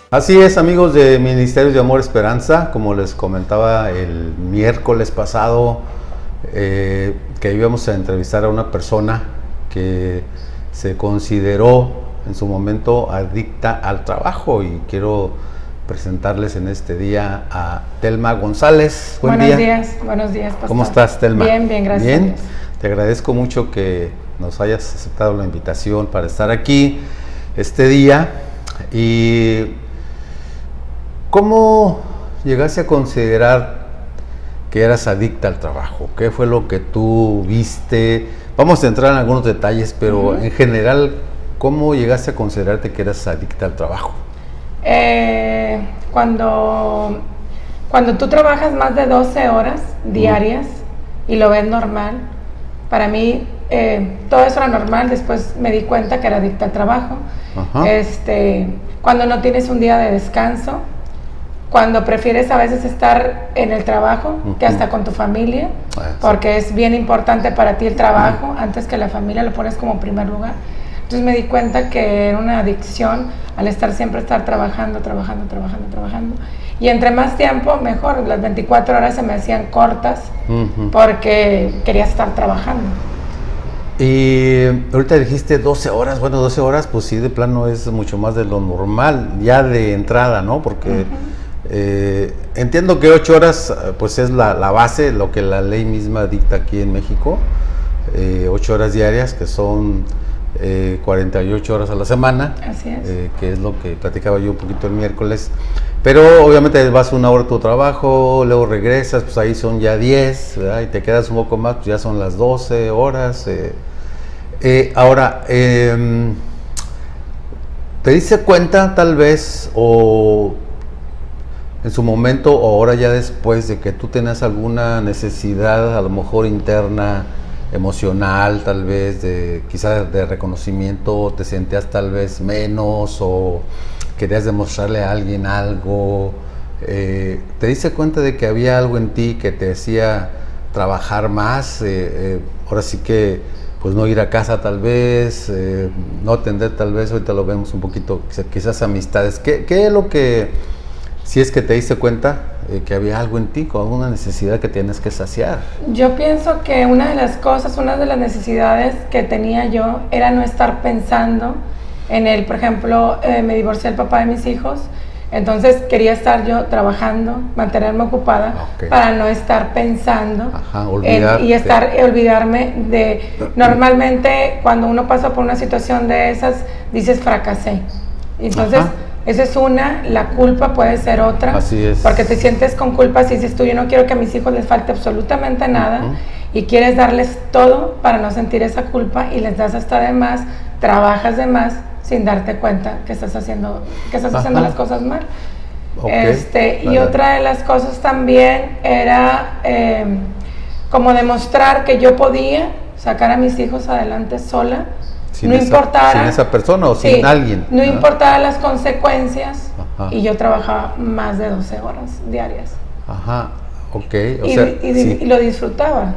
Así es, amigos de Ministerios de Amor Esperanza, como les comentaba el miércoles pasado, que íbamos a entrevistar a una persona que se consideró en su momento adicta al trabajo, y quiero presentarles en este día a Telma González. Buenos días, pastor. ¿Cómo estás, Telma? Bien, gracias. Bien, te agradezco mucho que nos hayas aceptado la invitación para estar aquí este día. Y ¿cómo llegaste a considerar que eras adicta al trabajo? ¿Qué fue lo que tú viste? Vamos a entrar en algunos detalles, pero en general, ¿cómo llegaste a considerarte que eras adicta al trabajo? Cuando tú trabajas más de 12 horas diarias y lo ves normal, para mí todo eso era normal. Después me di cuenta que era adicta al trabajo. Cuando no tienes un día de descanso, cuando prefieres a veces estar en el trabajo que hasta con tu familia, porque es bien importante para ti el trabajo, antes que la familia, lo pones como primer lugar. Entonces me di cuenta que era una adicción al siempre estar trabajando. Y entre más tiempo, mejor. Las 24 horas se me hacían cortas porque quería estar trabajando. Y ahorita dijiste 12 horas, bueno, 12 horas, pues sí, de plano es mucho más de lo normal, ya de entrada, ¿no? Porque entiendo que 8 horas, pues es la base, lo que la ley misma dicta aquí en México, 8 horas diarias, que son 48 horas a la semana. Así es. Que es lo que platicaba yo un poquito el miércoles. Pero obviamente vas una hora a tu trabajo, luego regresas, pues ahí son ya 10, ¿verdad? Y te quedas un poco más, pues ya son las 12 horas. Ahora, ¿te diste cuenta tal vez, o en su momento, o ahora ya después, de que tú tenías alguna necesidad, a lo mejor interna, emocional, tal vez, quizás de reconocimiento, te sentías tal vez menos, o querías demostrarle a alguien algo? ¿Te diste cuenta de que había algo en ti que te hacía trabajar más? Ahora sí que, pues no ir a casa tal vez, no atender tal vez, ahorita lo vemos un poquito, quizás amistades. ¿Qué es lo que, si es que te diste cuenta que había algo en ti, con alguna necesidad que tienes que saciar? Yo pienso que una de las necesidades que tenía yo era no estar pensando en por ejemplo, me divorcié del papá de mis hijos, entonces quería estar yo trabajando, mantenerme ocupada, para no estar pensando olvidarme de... Normalmente cuando uno pasa por una situación de esas, dices fracasé. Entonces, esa es una. La culpa puede ser otra. Así es. Porque te sientes con culpa si dices tú, yo no quiero que a mis hijos les falte absolutamente nada, y quieres darles todo para no sentir esa culpa, y les das hasta de más, trabajas de más, sin darte cuenta que estás haciendo las cosas mal. Y otra de las cosas también era como demostrar que yo podía sacar a mis hijos adelante sola, sin esa persona o sin alguien. No importara las consecuencias, y yo trabajaba más de 12 horas diarias. Y lo disfrutaba.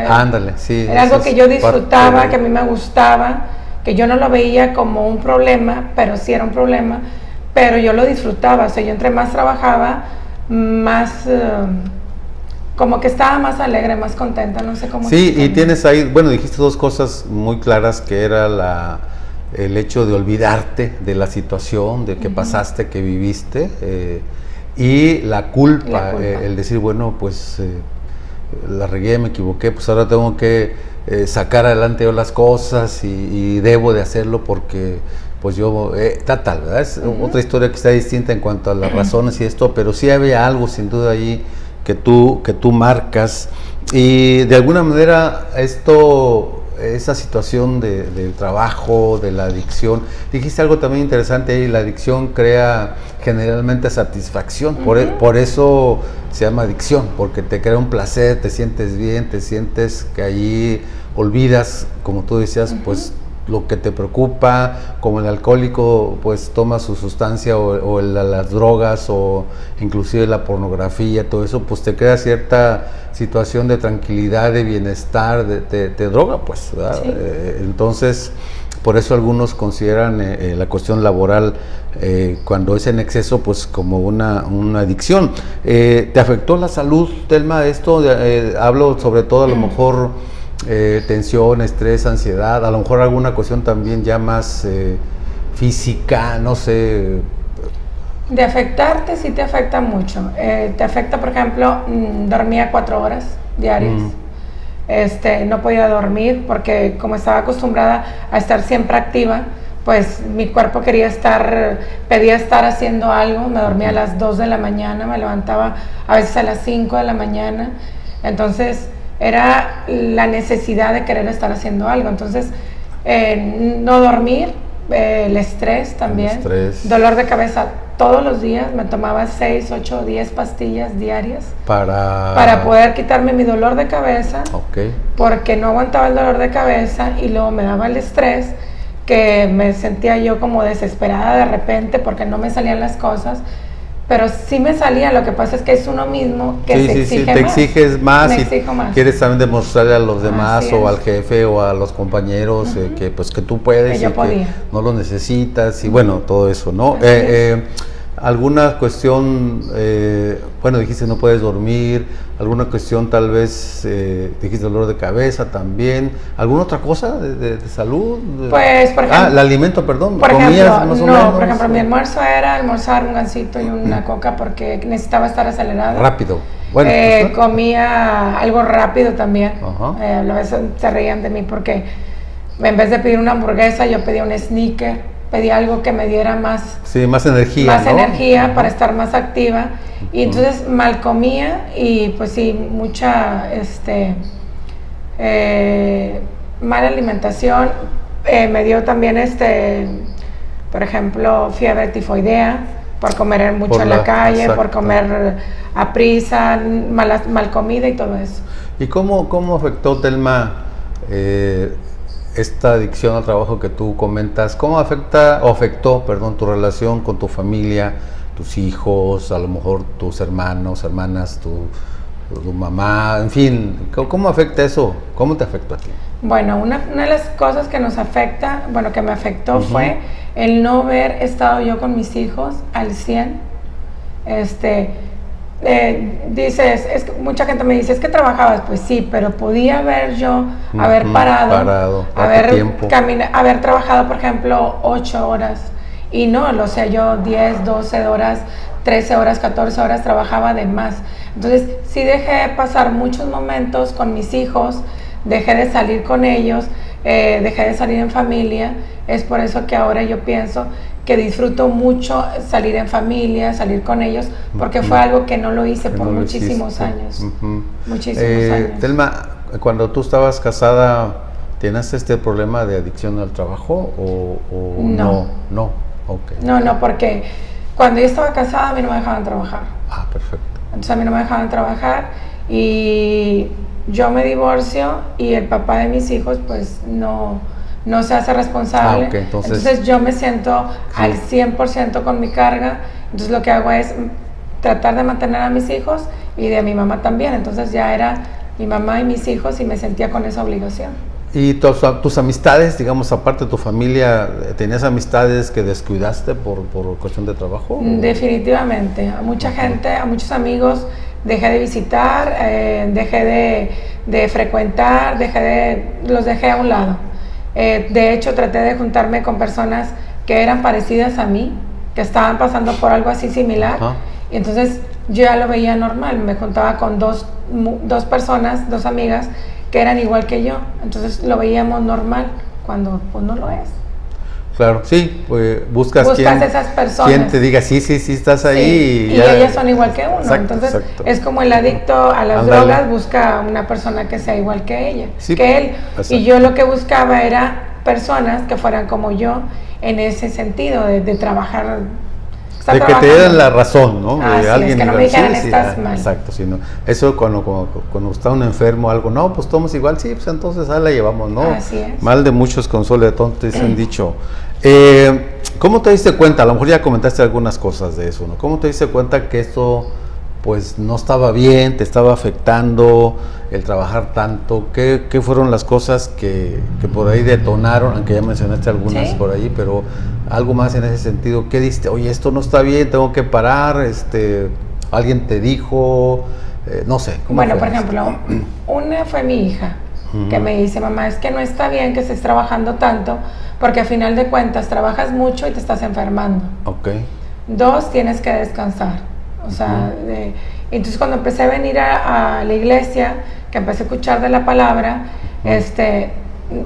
Ándale, sí. Era algo que yo disfrutaba, que a mí me gustaba, que yo no lo veía como un problema, pero sí era un problema, pero yo lo disfrutaba. O sea, yo entre más trabajaba, más... como que estaba más alegre, más contenta, no sé cómo. Sí, y tienes ahí, bueno, dijiste dos cosas muy claras, que era el hecho de olvidarte de la situación, de que pasaste, que viviste, y la culpa. El decir, bueno, pues la regué, me equivoqué, pues ahora tengo que sacar adelante yo las cosas, y debo de hacerlo porque pues yo, tal, ¿verdad? Es otra historia que está distinta en cuanto a las razones y esto, pero sí había algo sin duda ahí que tú marcas, y de alguna manera esa situación del trabajo, de la adicción, dijiste algo también interesante ahí: la adicción crea generalmente satisfacción, por eso se llama adicción, porque te crea un placer, te sientes bien, te sientes que allí olvidas, como tú decías, pues lo que te preocupa, como el alcohólico pues toma su sustancia, o las drogas, o inclusive la pornografía, todo eso pues te crea cierta situación de tranquilidad, de bienestar, te droga pues, ¿verdad? Sí. Entonces Por eso algunos consideran la cuestión laboral, cuando es en exceso, pues como una adicción. ¿Te afectó la salud, Telma, esto? Hablo sobre todo a lo mejor tensión, estrés, ansiedad, a lo mejor alguna cuestión también ya más física, no sé. De afectarte, sí te afecta mucho. Te afecta, por ejemplo, dormía 4 horas diarias. No podía dormir porque como estaba acostumbrada a estar siempre activa, pues mi cuerpo pedía estar haciendo algo. Me dormía a las 2 de la mañana, me levantaba a veces a las 5 de la mañana. Entonces era la necesidad de querer estar haciendo algo. Entonces no dormir, el estrés también, dolor de cabeza todos los días. Me tomaba 6, 8, 10 pastillas diarias para poder quitarme mi dolor de cabeza, porque no aguantaba el dolor de cabeza y luego me daba el estrés, que me sentía yo como desesperada de repente porque no me salían las cosas. Pero sí me salía, lo que pasa es que es uno mismo que se exige más. Te exiges más me y exijo más. Quieres también demostrarle a los demás o al jefe o a los compañeros que tú puedes que y que no lo necesitas y bueno, todo eso, ¿no? ¿Alguna cuestión, bueno, dijiste no puedes dormir, alguna cuestión tal vez, dijiste dolor de cabeza también, alguna otra cosa de salud? Pues, por ejemplo... el alimento, perdón, ¿comías más o menos? Por ejemplo, mi almuerzo era almorzar un gansito y una coca porque necesitaba estar acelerada. Rápido. Bueno, comía algo rápido también. A veces se reían de mí porque en vez de pedir una hamburguesa, yo pedía un sneaker. Pedí algo que me diera más energía, más energía para estar más activa. Y entonces mal comía y pues sí, mucha mala alimentación. Me dio también por ejemplo, fiebre tifoidea por comer mucho en la calle, por comer a prisa, mal comida y todo eso. ¿Y cómo afectó, Telma, esta adicción al trabajo que tú comentas? ¿Cómo afectó tu relación con tu familia, tus hijos, a lo mejor tus hermanos, hermanas, tu mamá, en fin? ¿Cómo afecta eso? ¿Cómo te afectó a ti? Bueno, una de las cosas que nos afecta, que me afectó fue el no haber estado yo con mis hijos al 100. Mucha gente me dice, es que trabajabas, pues sí, pero podía haber parado, haber trabajado, por ejemplo, 8 horas, y no, yo 10, 12 horas, 13 horas, 14 horas trabajaba de más. Entonces sí dejé pasar muchos momentos con mis hijos, dejé de salir con ellos, dejé de salir en familia. Es por eso que ahora yo pienso que disfruto mucho salir en familia, salir con ellos, porque fue algo que no lo hice por muchísimos años. Muchísimos años. Telma, cuando tú estabas casada, ¿tienes este problema de adicción al trabajo o no? No, no, porque cuando yo estaba casada a mí no me dejaban trabajar. Perfecto. Entonces a mí no me dejaban trabajar y yo me divorcio y el papá de mis hijos pues no se hace responsable. Entonces yo me siento al 100% con mi carga. Entonces lo que hago es tratar de mantener a mis hijos y de mi mamá también. Entonces ya era mi mamá y mis hijos y me sentía con esa obligación. ¿Y tus amistades, digamos, aparte de tu familia, tenías amistades que descuidaste por cuestión de trabajo? Definitivamente. A mucha gente, a muchos amigos dejé de visitar, dejé de frecuentar, los dejé a un lado. De hecho, traté de juntarme con personas que eran parecidas a mí, que estaban pasando por algo así similar. Y entonces yo ya lo veía normal. Me juntaba con dos personas, 2 amigas, que eran igual que yo. Entonces lo veíamos normal, cuando pues no lo es. Claro, sí, pues buscas esas personas. Quien te diga, sí, estás ahí. Sí, y ellas son igual que uno. Entonces, es como el adicto a las drogas busca una persona que sea igual que ella, que él. Exacto. Y yo lo que buscaba era personas que fueran como yo en ese sentido, de trabajar. De que te dieran la razón, ¿no? De alguien que no me dijeran, estás mal. Exacto, sí, ¿no? Eso cuando está un enfermo o algo, no, pues tomas igual, sí, pues entonces ahí la llevamos, ¿no? Así es. Mal de muchos consuelo de tontos, dicen dicho. ¿Cómo te diste cuenta? A lo mejor ya comentaste algunas cosas de eso, ¿no? ¿Cómo te diste cuenta que esto pues no estaba bien, te estaba afectando el trabajar tanto. ¿Qué fueron las cosas que por ahí detonaron? Aunque ya mencionaste algunas Sí. por ahí, pero algo más en ese sentido. ¿Qué diste? Oye, esto no está bien, tengo que parar. ¿Alguien te dijo? No sé. ¿Cómo Bueno, fue por esto? ejemplo, una fue mi hija, que me dice, mamá, es que no está bien que estés trabajando tanto, porque a final de cuentas trabajas mucho y te estás enfermando. Ok. 2, tienes que descansar. O sea, entonces cuando empecé a venir a la iglesia, que empecé a escuchar de la palabra,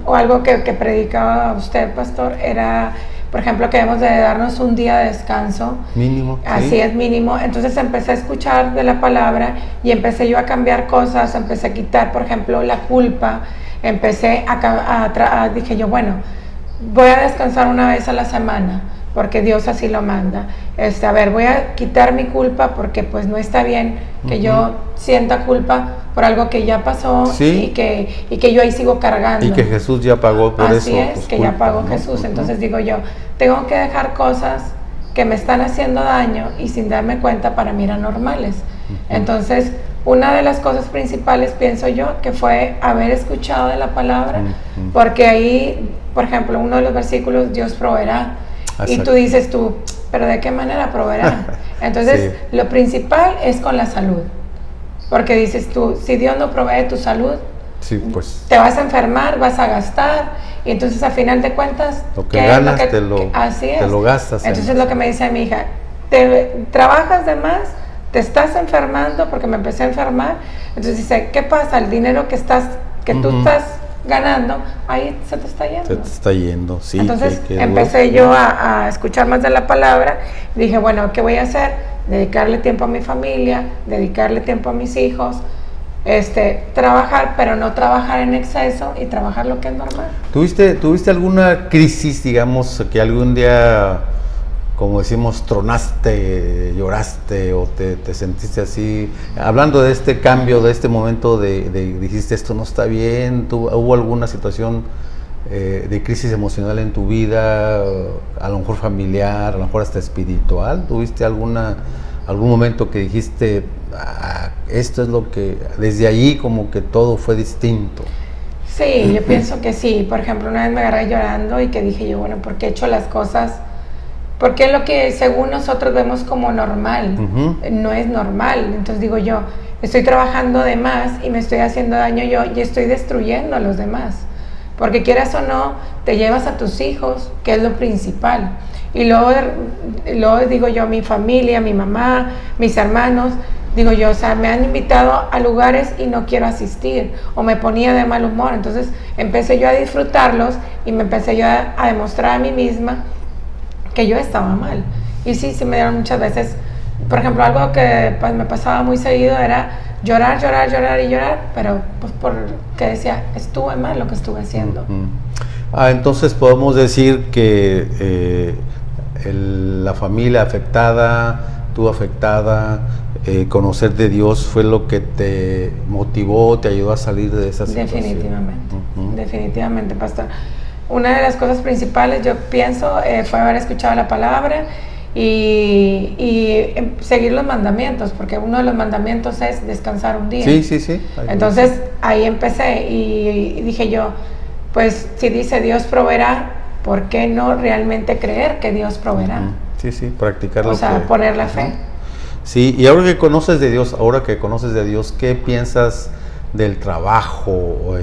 o algo que predicaba usted, pastor, era, por ejemplo, que debemos de darnos un día de descanso. Mínimo. Así ¿sí? es, mínimo. Entonces empecé a escuchar de la palabra y empecé yo a cambiar cosas, empecé a quitar, por ejemplo, la culpa, empecé dije yo, bueno, voy a descansar una vez a la semana, porque Dios así lo manda. A ver, voy a quitar mi culpa porque pues no está bien que yo sienta culpa por algo que ya pasó Sí. y que yo ahí sigo cargando. Y que Jesús ya pagó por eso. Así es, pues, que culpa, ya pagó ¿no? Jesús. Entonces digo yo, tengo que dejar cosas que me están haciendo daño y sin darme cuenta para mí eran normales. Entonces, una de las cosas principales, pienso yo, que fue haber escuchado de la palabra, porque ahí, por ejemplo, uno de los versículos, Dios proveerá. Y Exacto. tú dices pero ¿de qué manera proveerá? Entonces, Sí. lo principal es con la salud. Porque dices tú, si Dios no provee tu salud, Sí, pues te vas a enfermar, vas a gastar, y entonces a final de cuentas, lo que ¿qué es ganas así es? te lo gastas. Entonces lo que me dice mi hija, trabajas de más, te estás enfermando, porque me empecé a enfermar. Entonces dice, ¿qué pasa? El dinero que tú estás ganando, ahí se te está yendo. Se te está yendo, sí. Entonces qué empecé duro. yo a escuchar más de la palabra y dije, bueno, ¿qué voy a hacer? Dedicarle tiempo a mi familia, dedicarle tiempo a mis hijos, trabajar, pero no trabajar en exceso y trabajar lo que es normal. ¿Tuviste alguna crisis, digamos, que algún día, como decimos, tronaste, lloraste o te sentiste así? Hablando de este cambio, de este momento dijiste, esto no está bien, ¿hubo alguna situación de crisis emocional en tu vida, a lo mejor familiar, a lo mejor hasta espiritual? ¿Tuviste algún momento que dijiste, esto es lo que, desde allí como que todo fue distinto? Sí, yo pienso que sí. Por ejemplo, una vez me agarré llorando y que dije yo, bueno, ¿por qué he hecho las cosas? Porque lo que según nosotros vemos como normal, no es normal. Entonces digo yo, estoy trabajando de más y me estoy haciendo daño yo y estoy destruyendo a los demás. Porque quieras o no, te llevas a tus hijos, que es lo principal. Y luego digo yo, mi familia, mi mamá, mis hermanos, digo yo, o sea, me han invitado a lugares y no quiero asistir, o me ponía de mal humor. Entonces empecé yo a disfrutarlos y me empecé yo a demostrar a mí misma que yo estaba mal. Y sí, me dieron muchas veces, por ejemplo, algo que pues, me pasaba muy seguido era llorar, pero pues porque decía, estuve mal lo que estuve haciendo. Entonces podemos decir que la familia afectada, tú afectada, conocer de Dios fue lo que te motivó, te ayudó a salir de esa situación. Definitivamente, pastor. Una de las cosas principales, yo pienso, fue haber escuchado la palabra y seguir los mandamientos, porque uno de los mandamientos es descansar un día. Sí. Entonces ahí empecé y dije yo, pues si dice Dios proveerá, ¿por qué no realmente creer que Dios proveerá? Sí, practicarlo. O sea, poner la fe. Sí, y ahora que conoces de Dios, ¿qué piensas del trabajo?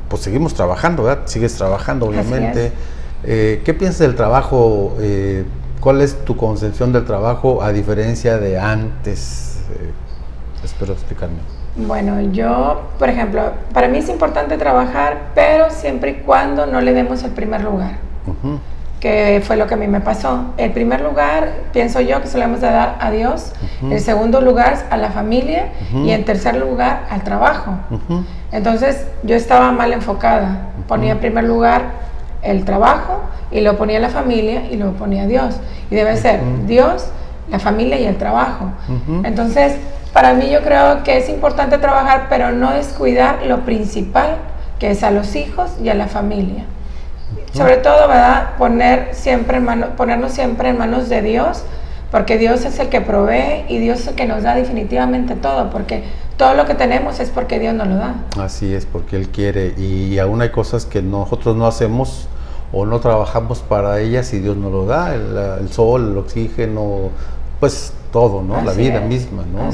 Pues seguimos trabajando, ¿verdad? Sigues trabajando, obviamente. ¿Qué piensas del trabajo? ¿Cuál es tu concepción del trabajo a diferencia de antes? Espero explicarme. Bueno, yo, por ejemplo, para mí es importante trabajar, pero siempre y cuando no le demos el primer lugar, que fue lo que a mí me pasó. El primer lugar, pienso yo, que se lo hemos de dar a Dios, el segundo lugar a la familia y en tercer lugar al trabajo. Entonces yo estaba mal enfocada, ponía en primer lugar el trabajo y lo ponía la familia y lo ponía a Dios. Y debe ser Dios, la familia y el trabajo. Entonces, para mí yo creo que es importante trabajar, pero no descuidar lo principal, que es a los hijos y a la familia. Sobre todo, ¿verdad? Ponernos siempre en manos de Dios, porque Dios es el que provee y Dios es el que nos da definitivamente todo, porque todo lo que tenemos es porque Dios nos lo da. Así es, porque Él quiere, y aún hay cosas que nosotros no hacemos o no trabajamos para ellas y Dios nos lo da, el sol, el oxígeno, pues todo, ¿no? La vida misma, ¿no?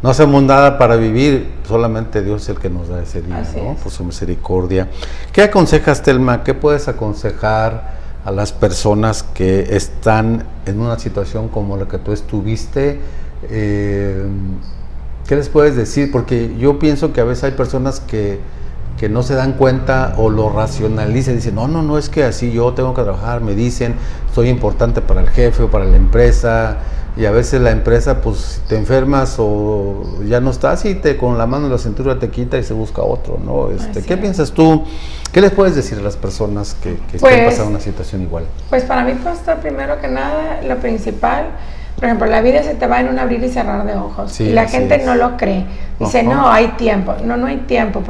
No hacemos nada para vivir, solamente Dios es el que nos da ese día, ¿no? Por su misericordia. ¿Qué aconsejas, Telma? ¿Qué puedes aconsejar a las personas que están en una situación como la que tú estuviste? ¿Qué les puedes decir? Porque yo pienso que a veces hay personas que no se dan cuenta o lo racionalizan, dicen, no, es que así yo tengo que trabajar, me dicen, soy importante para el jefe o para la empresa, y a veces la empresa, pues, si te enfermas o ya no estás, y con la mano en la cintura te quita y se busca otro, ¿no? ¿Qué piensas tú? ¿Qué les puedes decir a las personas que estén pasando una situación igual? Pues para mí, pastor, primero que nada, lo principal, por ejemplo, la vida se te va en un abrir y cerrar de ojos, sí, y la gente no lo cree, dice, no, hay tiempo, no hay tiempo,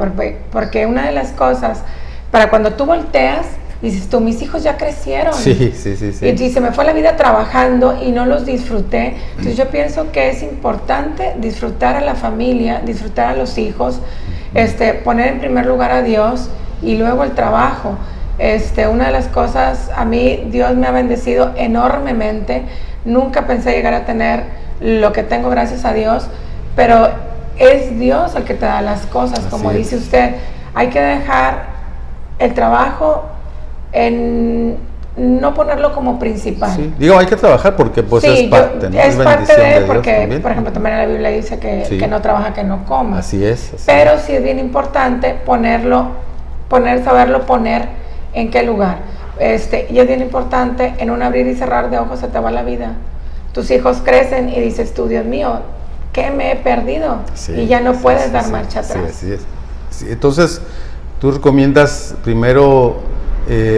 porque una de las cosas, para cuando tú volteas, dices tú, mis hijos ya crecieron, sí. Y se me fue la vida trabajando y no los disfruté. Entonces yo pienso que es importante disfrutar a la familia, disfrutar a los hijos, poner en primer lugar a Dios y luego el trabajo. Una de las cosas, a mí Dios me ha bendecido enormemente. Nunca pensé llegar a tener lo que tengo, gracias a Dios, pero es Dios el que te da las cosas, como dice usted. Hay que dejar el trabajo no ponerlo como principal. Sí. Digo, hay que trabajar porque pues es parte, ¿no? Es parte de, porque, también. por ejemplo, también en la Biblia dice que no trabaja, que no coma. Así es. Pero sí es bien importante saberlo poner en qué lugar. Y es bien importante, en un abrir y cerrar de ojos se te va la vida. Tus hijos crecen y dices tú, Dios mío, ¿qué me he perdido? Y ya no puedes dar marcha atrás. Sí, así es. Sí, entonces, tú recomiendas primero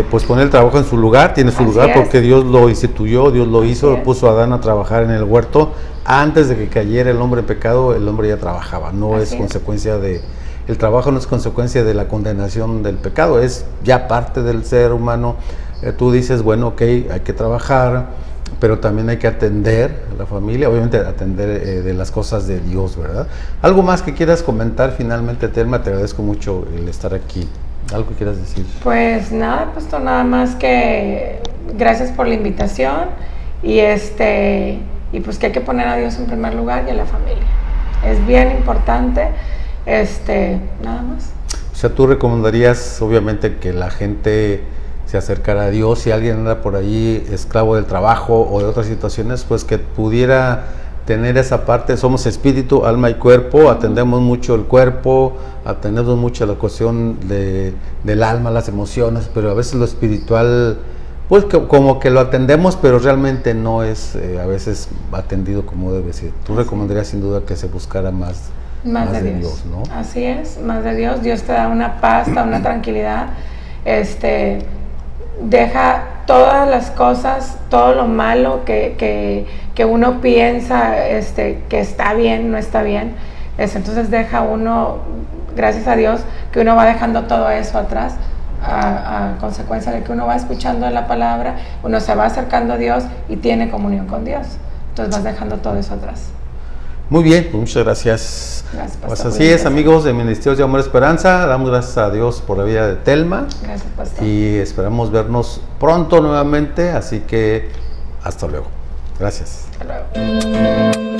pues poner el trabajo en su lugar, tiene su lugar porque Dios lo instituyó, Dios lo hizo, lo puso a Adán a trabajar en el huerto. Antes de que cayera el hombre en pecado, el hombre ya trabajaba, no es consecuencia de... El trabajo no es consecuencia de la condenación del pecado, es ya parte del ser humano. Tú dices, bueno, ok, hay que trabajar, pero también hay que atender a la familia, obviamente atender de las cosas de Dios, ¿verdad? ¿Algo más que quieras comentar finalmente, Telma? Te agradezco mucho el estar aquí. ¿Algo que quieras decir? Pues nada, pastor, nada más que gracias por la invitación y pues que hay que poner a Dios en primer lugar y a la familia. Es bien importante, nada más. O sea, tú recomendarías obviamente que la gente se acercara a Dios, si alguien anda por ahí esclavo del trabajo o de otras situaciones, pues que pudiera tener esa parte. Somos espíritu, alma y cuerpo, atendemos mucho el cuerpo, atendemos mucho la cuestión del alma, las emociones, pero a veces lo espiritual, pues como que lo atendemos, pero realmente no es a veces atendido como debe ser. Tú recomendarías sin duda que se buscara más de Dios, ¿no? Así es, más de Dios. Dios te da una paz, te da una tranquilidad. Deja todas las cosas, todo lo malo que uno piensa que está bien, no está bien. Entonces deja uno, gracias a Dios, que uno va dejando todo eso atrás, a consecuencia de que uno va escuchando la palabra, uno se va acercando a Dios y tiene comunión con Dios. Entonces vas dejando todo eso atrás. Muy bien, pues muchas gracias. Gracias, pastor. Pues así es, amigos de Ministerios de Amor y Esperanza, damos gracias a Dios por la vida de Telma. Gracias, pastor. Y esperamos vernos pronto nuevamente, así que hasta luego. Gracias. Hasta luego.